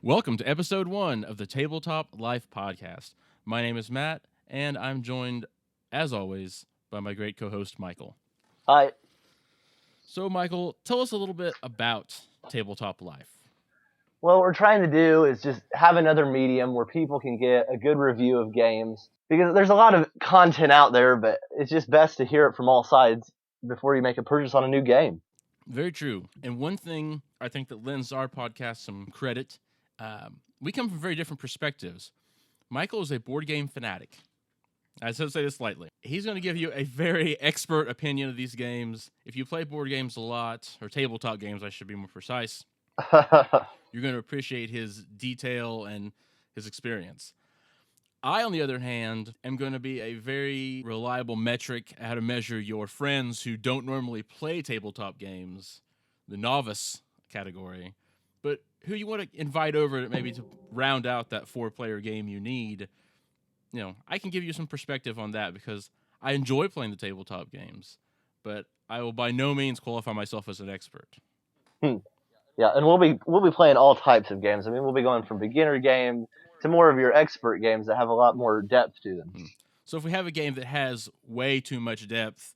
Welcome to episode 1 of the Tabletop Life podcast. My name is Matt, and I'm joined, as always, by my great co-host, Michael. Hi. So, Michael, tell us a little bit about Tabletop Life. Well, what we're trying to do is just have another medium where people can get a good review of games. Because there's a lot of content out there, but it's just best to hear it from all sides before you make a purchase on a new game. Very true. And one thing I think that lends our podcast some credit, we come from very different perspectives. Michael is a board game fanatic. I should say this lightly. He's going to give you a very expert opinion of these games. If you play board games a lot, or tabletop games, I should be more precise, you're going to appreciate his detail and his experience. I, on the other hand, am going to be a very reliable metric at how to measure your friends who don't normally play tabletop games, the novice category, but who you want to invite over maybe to round out that 4-player game you need. You know, I can give you some perspective on that because I enjoy playing the tabletop games, but I will by no means qualify myself as an expert. Yeah, and we'll be playing all types of games. I mean, we'll be going from beginner games to more of your expert games that have a lot more depth to them. So if we have a game that has way too much depth,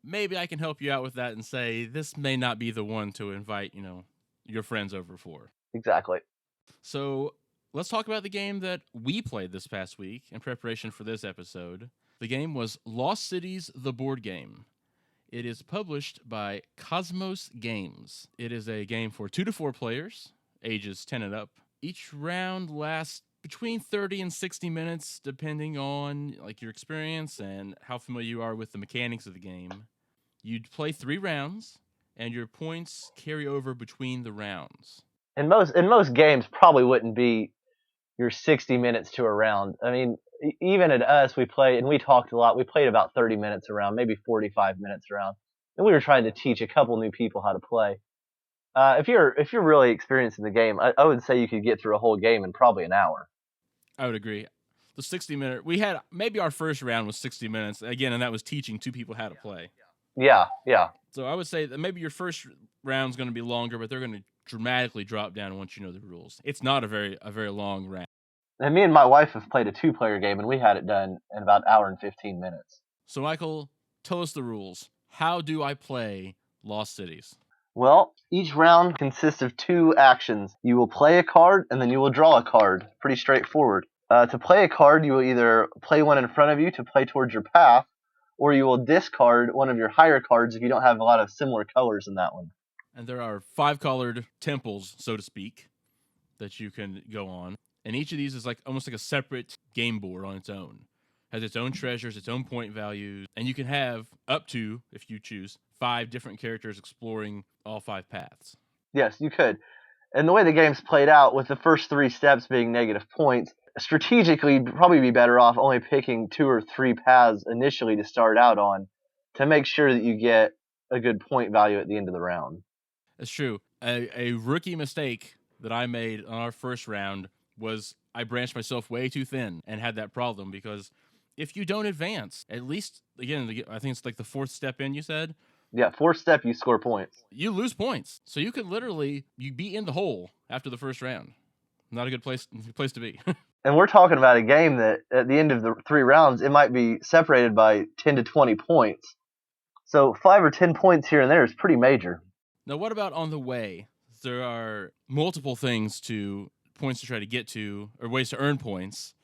maybe I can help you out with that and say this may not be the one to invite, your friends over for. Exactly. So let's talk about the game that we played this past week in preparation for this episode. The game was Lost Cities, the board game. It is published by KOSMO Games. It is a game for 2 to 4 players, ages 10 and up. Each round lasts between 30 and 60 minutes, depending on your experience and how familiar you are with the mechanics of the game. You'd play 3 rounds, and your points carry over between the rounds. And most games probably wouldn't be your 60 minutes to a round. I mean, even at us, we played, and we talked a lot. We played about 30 minutes around, maybe 45 minutes around. And we were trying to teach a couple new people how to play. If you're really experienced in the game, I would say you could get through a whole game in probably an hour. I would agree. The 60-minute, we had, maybe our first round was 60 minutes, again, and that was teaching 2 people how to play. Yeah. So I would say that maybe your first round's going to be longer, but they're going to dramatically drop down once you know the rules. It's not a very long round. And me and my wife have played a 2-player game, and we had it done in about an hour and 15 minutes. So, Michael, tell us the rules. How do I play Lost Cities? Well, each round consists of 2 actions. You will play a card, and then you will draw a card. Pretty straightforward. To play a card, you will either play one in front of you to play towards your path, or you will discard one of your higher cards if you don't have a lot of similar colors in that one. And there are 5-colored temples, so to speak, that you can go on. And each of these is almost like a separate game board on its own. Has its own treasures, its own point values, and you can have up to, if you choose, 5 different characters exploring all 5 paths. Yes, you could. And the way the game's played out, with the first 3 steps being negative points, strategically you'd probably be better off only picking 2 or 3 paths initially to start out on to make sure that you get a good point value at the end of the round. That's true. A rookie mistake that I made on our first round was I branched myself way too thin and had that problem because if you don't advance, at least, again, I think it's the 4th step in, you said? Yeah, 4th step, you score points. You lose points. So you could literally, you'd be in the hole after the first round. Not a good place to be. And we're talking about a game that at the end of the 3 rounds, it might be separated by 10 to 20 points. So 5 or 10 points here and there is pretty major. Now, what about on the way? There are multiple points to try to get to, or ways to earn points.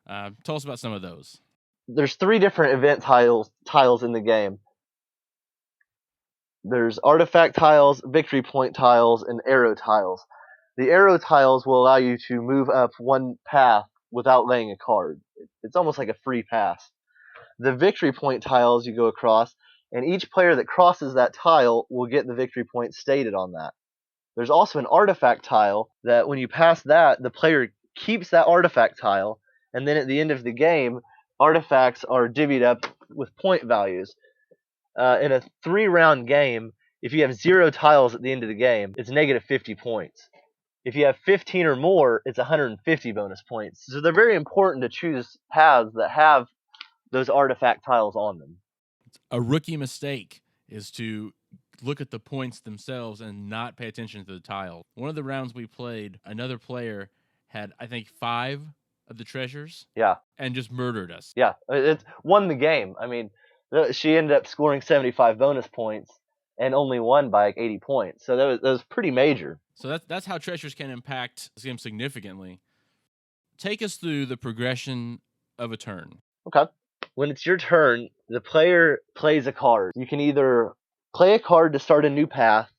Tell us about some of those. There's 3 different event tiles in the game. There's artifact tiles, victory point tiles, and arrow tiles. The arrow tiles will allow you to move up 1 path without laying a card. It's almost like a free pass. The victory point tiles you go across, and each player that crosses that tile will get the victory point stated on that. There's also an artifact tile that when you pass that, the player keeps that artifact tile, and then at the end of the game, artifacts are divvied up with point values. In a 3-round game, if you have 0 tiles at the end of the game, it's negative 50 points. If you have 15 or more, it's 150 bonus points. So they're very important to choose paths that have those artifact tiles on them. A rookie mistake is to look at the points themselves and not pay attention to the tile. One of the rounds we played, another player had, I think, 5 of the treasures. Yeah. And just murdered us. Yeah. It won the game. I mean, she ended up scoring 75 bonus points and only won by like 80 points. So that was pretty major. So that's how treasures can impact this game significantly. Take us through the progression of a turn. Okay. When it's your turn, the player plays a card. You can either play a card to start a new path,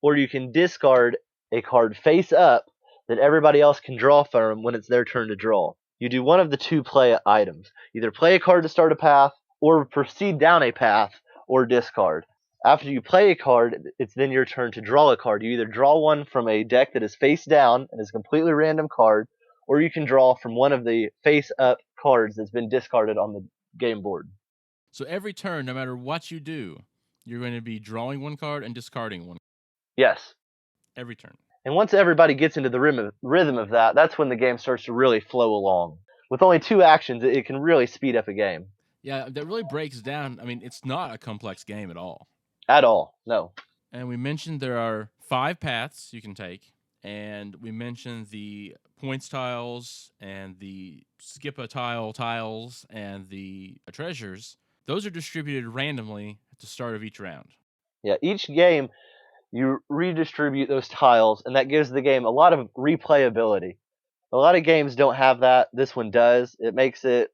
or you can discard a card face up that everybody else can draw from when it's their turn to draw. You do one of the 2 play items. Either play a card to start a path, or proceed down a path, or discard. After you play a card, it's then your turn to draw a card. You either draw one from a deck that is face down and is a completely random card, or you can draw from one of the face up cards that's been discarded on the game board. So every turn, no matter what you do, you're going to be drawing one card and discarding one. Yes. Every turn. And once everybody gets into the rhythm of that, that's when the game starts to really flow along. With only 2 actions, it can really speed up a game. Yeah, that really breaks down. I mean, it's not a complex game at all. At all, no. And we mentioned there are 5 paths you can take. And we mentioned the points tiles and the skip a tile tiles and the treasures. Those are distributed randomly at the start of each round. Yeah, each game you redistribute those tiles, and that gives the game a lot of replayability. A lot of games don't have that. This one does. It makes it,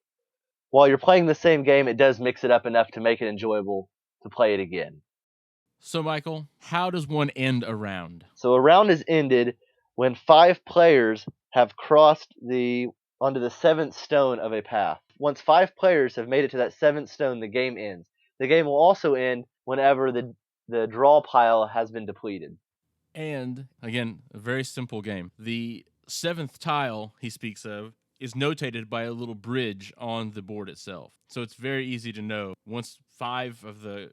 while you're playing the same game, it does mix it up enough to make it enjoyable to play it again. So, Michael, how does one end a round? So a round is ended when 5 players have crossed onto the 7th stone of a path. Once 5 players have made it to that 7th stone, the game ends. The game will also end whenever the draw pile has been depleted. And, again, a very simple game. The 7th tile he speaks of is notated by a little bridge on the board itself. So it's very easy to know once 5 of the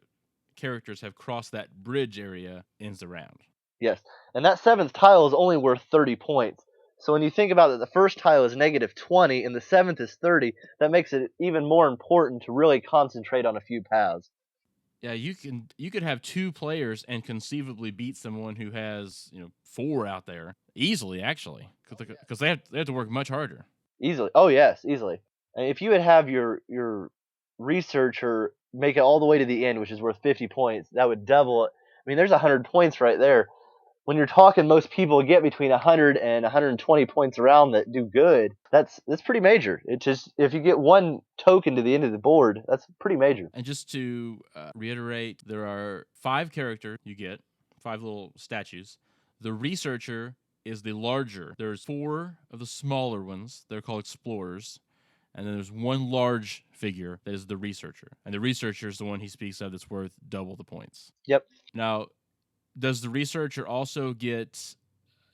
characters have crossed that bridge area, ends the round. Yes, and that 7th tile is only worth 30 points. So when you think about that, the first tile is negative 20 and the 7th is 30, that makes it even more important to really concentrate on a few paths. Yeah, you could have 2 players and conceivably beat someone who has 4 out there easily, actually, because they have to work much harder. Easily, oh yes, easily. And if you would have your researcher make it all the way to the end, which is worth 50 points, that would double it. I mean, there's 100 points right there. When you're talking, most people get between 100 and 120 points around that do good. That's pretty major. It just, if you get 1 token to the end of the board, that's pretty major. And just to reiterate, there are 5 characters you get, 5 little statues. The researcher is the larger. There's 4 of the smaller ones. They're called explorers. And then there's 1 large figure that is the researcher. And the researcher is the one he speaks of that's worth double the points. Yep. Now, does the researcher also get...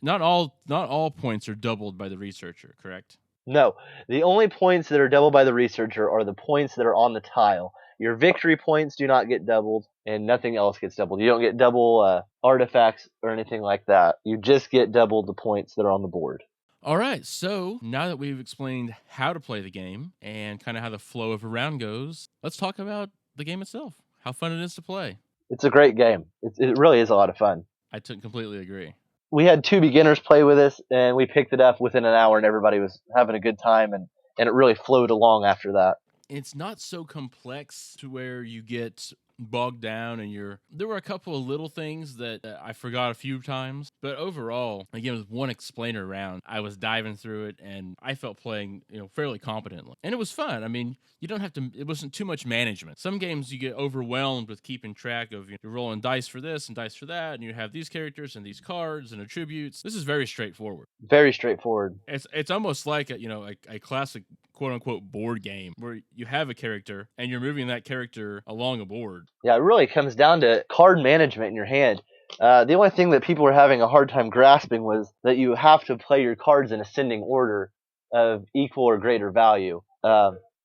Not all points are doubled by the researcher, correct? No. The only points that are doubled by the researcher are the points that are on the tile. Your victory points do not get doubled, and nothing else gets doubled. You don't get double artifacts or anything like that. You just get double the points that are on the board. All right, so now that we've explained how to play the game and kind of how the flow of a round goes, let's talk about the game itself, how fun it is to play. It's a great game. It really is a lot of fun. I completely agree. We had 2 beginners play with us, and we picked it up within an hour, and everybody was having a good time, and it really flowed along after that. It's not so complex to where you get bogged down and there were a couple of little things that I forgot a few times, but overall, again, with 1 explainer round, I was diving through it and I felt playing fairly competently, and it was fun. I mean, you don't have to, it wasn't too much management. Some games you get overwhelmed with keeping track of, you're rolling dice for this and dice for that, and you have these characters and these cards and attributes. This is very straightforward. Very straightforward. It's almost like a classic quote-unquote board game where you have a character and you're moving that character along a board. Yeah, it really comes down to card management in your hand. The only thing that people were having a hard time grasping was that you have to play your cards in ascending order of equal or greater value.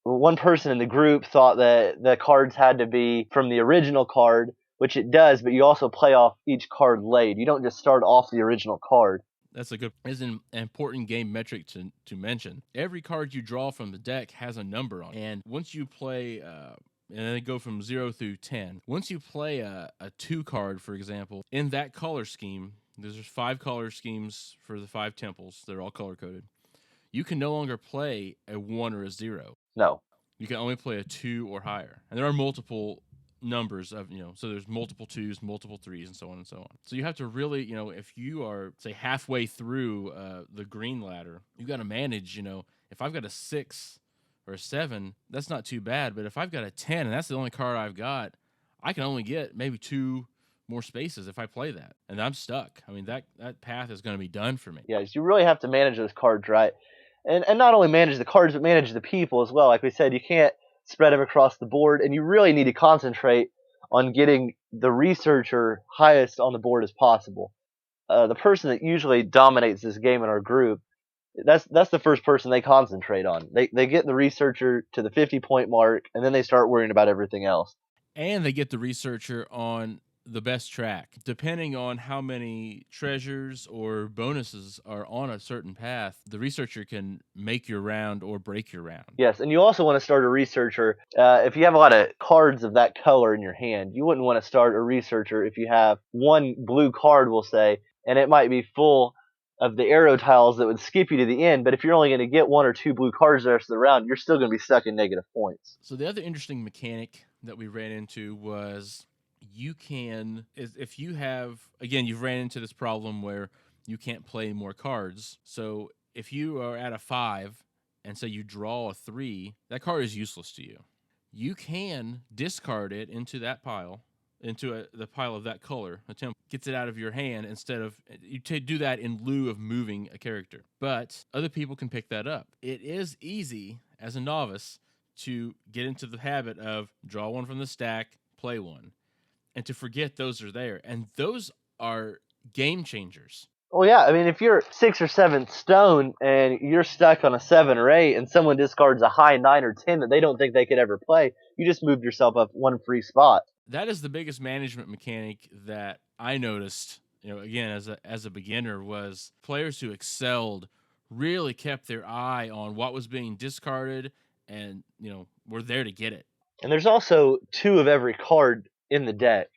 One person in the group thought that the cards had to be from the original card, which it does, but you also play off each card laid. You don't just start off the original card. That's is an important game metric to mention. Every card you draw from the deck has a number on it. And once you play and they go from 0 through 10. Once you play a 2 card, for example, in that color scheme, there's 5 color schemes for the 5 temples. They're all color coded. You can no longer play a 1 or a 0. No. You can only play a 2 or higher. And there are multiple numbers of, so there's multiple 2s, multiple 3s, and so on and so on. So you have to really, if you are, say, halfway through the green ladder, you got to manage, if I've got a 6 or a 7, that's not too bad. But if I've got a 10 and that's the only card I've got, I can only get maybe 2 more spaces if I play that. And I'm stuck. I mean, that path is going to be done for me. Yes, you really have to manage those cards right. And not only manage the cards, but manage the people as well. Like we said, you can't spread them across the board, and you really need to concentrate on getting the researcher highest on the board as possible. The person that usually dominates this game in our group, that's the first person they concentrate on. They get the researcher to the 50-point mark, and then they start worrying about everything else. And they get the researcher on the best track. Depending on how many treasures or bonuses are on a certain path, the researcher can make your round or break your round. Yes, and you also want to start a researcher. If you have a lot of cards of that color in your hand, you wouldn't want to start a researcher if you have one blue card, we'll say, and it might be full of the arrow tiles that would skip you to the end, but if you're only going to get 1 or 2 blue cards the rest of the round, you're still going to be stuck in negative points. So the other interesting mechanic that we ran into was you can, if you have, again, you've ran into this problem where you can't play more cards. So if you are at a 5 and say you draw a 3, that card is useless to you. You can discard it into that pile, into the pile of that color. A temple gets it out of your hand instead of, you do that in lieu of moving a character. But other people can pick that up. It is easy as a novice to get into the habit of draw 1 from the stack, play 1. And to forget those are there. And those are game changers. Well, yeah, I mean, if you're 6 or 7 stone and you're stuck on a 7 or 8 and someone discards a high 9 or 10 that they don't think they could ever play, you just moved yourself up 1 free spot. That is the biggest management mechanic that I noticed, again, as a beginner, was players who excelled really kept their eye on what was being discarded and, were there to get it. And there's also 2 of every card in the deck.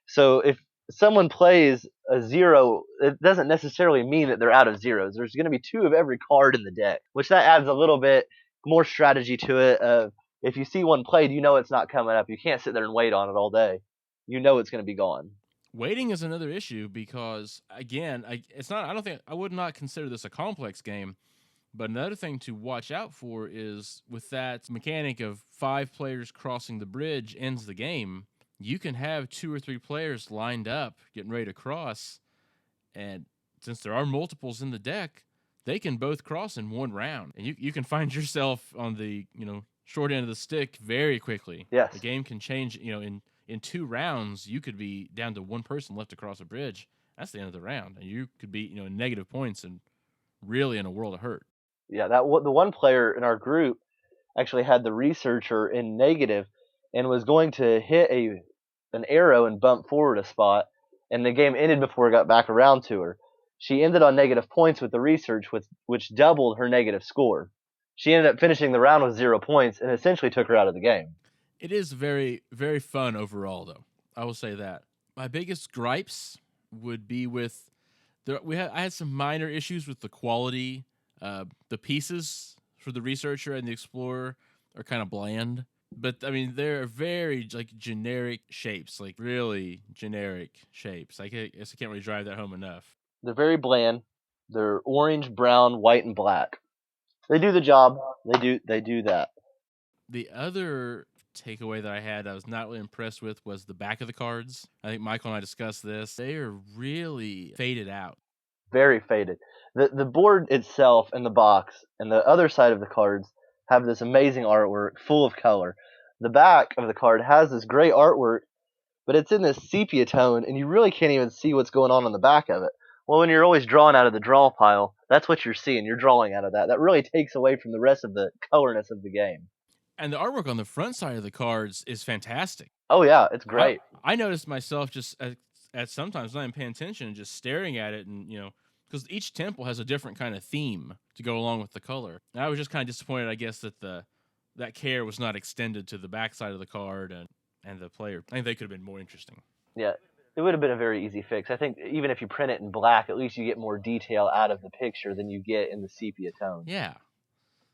So if someone plays a 0, it doesn't necessarily mean that they're out of zeros. There's going to be 2 of every card in the deck, which that adds a little bit more strategy to it. If you see one played, it's not coming up. You can't sit there and wait on it all day. It's going to be gone. Waiting is another issue because, again, I would not consider this a complex game. But another thing to watch out for is with that mechanic of 5 players crossing the bridge ends the game, you can have 2 or 3 players lined up getting ready to cross. And since there are multiples in the deck, they can both cross in 1 round. And you can find yourself on the, short end of the stick very quickly. Yes. The game can change, in 2 rounds, you could be down to 1 person left to cross a bridge. That's the end of the round. And you could be, in negative points and really in a world of hurt. Yeah, the one player in our group actually had the researcher in negative and was going to hit an arrow and bump forward a spot, and the game ended before it got back around to her. She ended on negative points with the research, which doubled her negative score. She ended up finishing the round with 0 points and essentially took her out of the game. It is very, very fun overall, though. I will say that. My biggest gripes would be with I had some minor issues with the quality. The pieces for the researcher and the explorer are kind of bland, but I mean they're very generic shapes, really generic shapes. I guess I can't really drive that home enough. They're very bland. They're orange, brown, white, and black. They do the job. They do that. The other takeaway that I was not really impressed with was the back of the cards. I think Michael and I discussed this. They are really faded out. Very faded. The board itself and the box and the other side of the cards have this amazing artwork full of color. The back of the card has this great artwork, but it's in this sepia tone, and you really can't even see what's going on the back of it. Well, when you're always drawing out of the draw pile, that's what you're seeing. You're drawing out of that. That really takes away from the rest of the colorness of the game. And the artwork on the front side of the cards is fantastic. Oh, yeah, it's great. I noticed myself just at sometimes not even paying attention and just staring at it, and because each temple has a different kind of theme to go along with the color. And I was just kind of disappointed, I guess, that the that care was not extended to the backside of the card and the player. I think they could have been more interesting. Yeah, it would have been a very easy fix. I think even if you print it in black, at least you get more detail out of the picture than you get in the sepia tone. Yeah.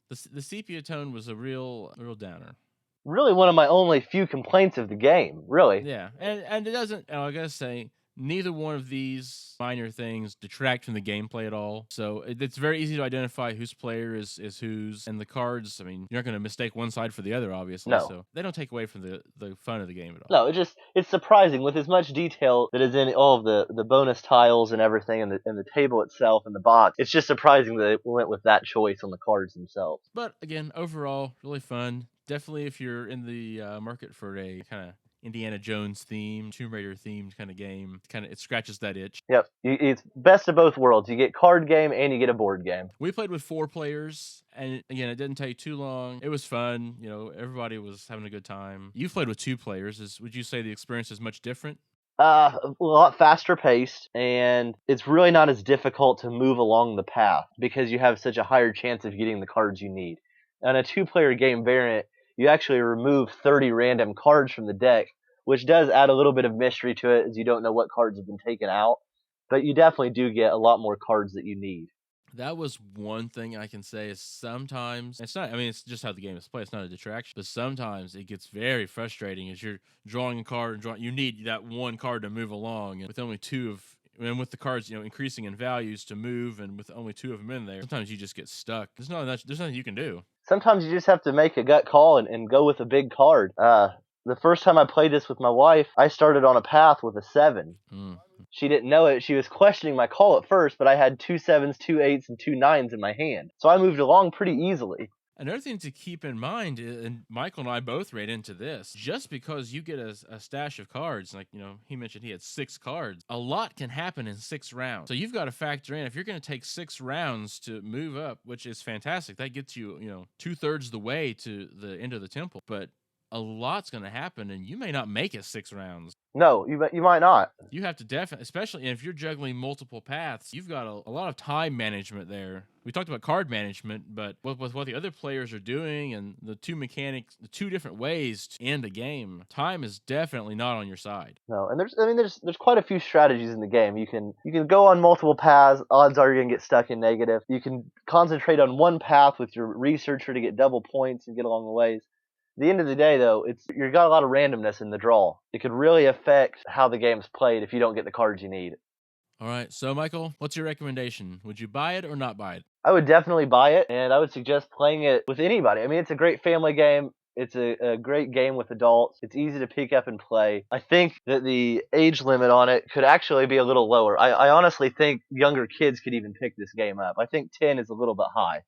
The sepia tone was a real downer. Really one of my only few complaints of the game, really. Yeah, and it doesn't. I gotta say, neither one of these minor things detract from the gameplay at all. So it's very easy to identify whose player is whose, and the cards. I mean, you're not going to mistake one side for the other, obviously. No. So they don't take away from the fun of the game at all. No, it's surprising with as much detail that is in all of the bonus tiles and everything, and the table itself and the box. It's just surprising that it went with that choice on the cards themselves. But again, overall, really fun. Definitely, if you're in the market for a kind of Indiana Jones themed, Tomb Raider themed kind of game, it scratches that itch. Yep, it's best of both worlds. You get card game and you get a board game. We played with 4 players, and again, it didn't take too long. It was fun. You know, everybody was having a good time. You played with 2 players. Would you say the experience is much different? A lot faster paced, and it's really not as difficult to move along the path because you have such a higher chance of getting the cards you need. On a 2-player game variant, you actually remove 30 random cards from the deck, which does add a little bit of mystery to it as you don't know what cards have been taken out, but you definitely do get a lot more cards that you need. That was one thing I can say is sometimes it's not. I mean, it's just how the game is played. It's not a detraction, but sometimes it gets very frustrating as you're drawing a card and you need that one card to move along, and with only 2 of. And with the cards, increasing in values to move, and with only 2 of them in there, sometimes you just get stuck. There's nothing you can do. Sometimes you just have to make a gut call and go with a big card. The first time I played this with my wife, I started on a path with a 7. She didn't know it. She was questioning my call at first, but I had 2 7s, 2 8s, and 2 9s in my hand. So I moved along pretty easily. Another thing to keep in mind, and Michael and I both ran into this, just because you get a stash of cards, like, he mentioned he had 6 cards, a lot can happen in 6 rounds. So you've got to factor in, if you're going to take 6 rounds to move up, which is fantastic, that gets you, 2/3 the way to the end of the temple, but a lot's going to happen, and you may not make it 6 rounds. No, you might not. You have to definitely, especially if you're juggling multiple paths, you've got a lot of time management there. We talked about card management, but with what the other players are doing and the 2 mechanics, the 2 different ways to end a game, time is definitely not on your side. No, and there's quite a few strategies in the game. You can go on multiple paths. Odds are you're gonna get stuck in negative. You can concentrate on one path with your researcher to get double points and get along the ways. At the end of the day, though, you've got a lot of randomness in the draw. It could really affect how the game's played if you don't get the cards you need. All right, so Michael, what's your recommendation? Would you buy it or not buy it? I would definitely buy it, and I would suggest playing it with anybody. I mean, it's a great family game. It's a great game with adults. It's easy to pick up and play. I think that the age limit on it could actually be a little lower. I honestly think younger kids could even pick this game up. I think 10 is a little bit high.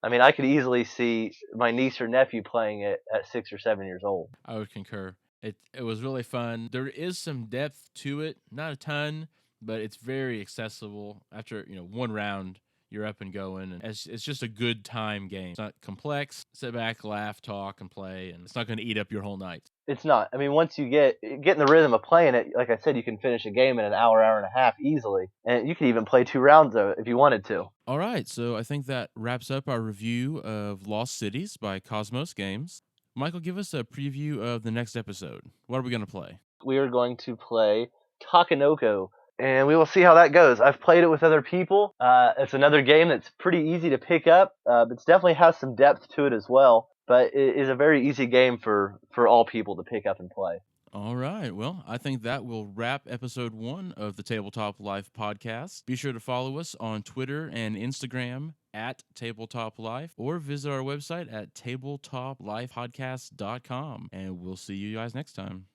I mean, I could easily see my niece or nephew playing it at 6 or 7 years old. I would concur. It was really fun. There is some depth to it, not a ton, but it's very accessible. After one round, you're up and going, and it's just a good time game. It's not complex. Sit back, laugh, talk, and play, and it's not going to eat up your whole night. It's not. I mean, once you get in the rhythm of playing it, like I said, you can finish a game in an hour and a half easily, and you can even play 2 rounds of it if you wanted to. All right, so I think that wraps up our review of Lost Cities by KOSMO Games. Michael, give us a preview of the next episode. What are we going to play? We are going to play Takenoko, and we will see how that goes. I've played it with other people. It's another game that's pretty easy to pick up, but it definitely has some depth to it as well. But it is a very easy game for all people to pick up and play. All right. Well, I think that will wrap episode 1 of the Tabletop Life podcast. Be sure to follow us on Twitter and Instagram at Tabletop Life, or visit our website at tabletopLifepodcast.com. And we'll see you guys next time.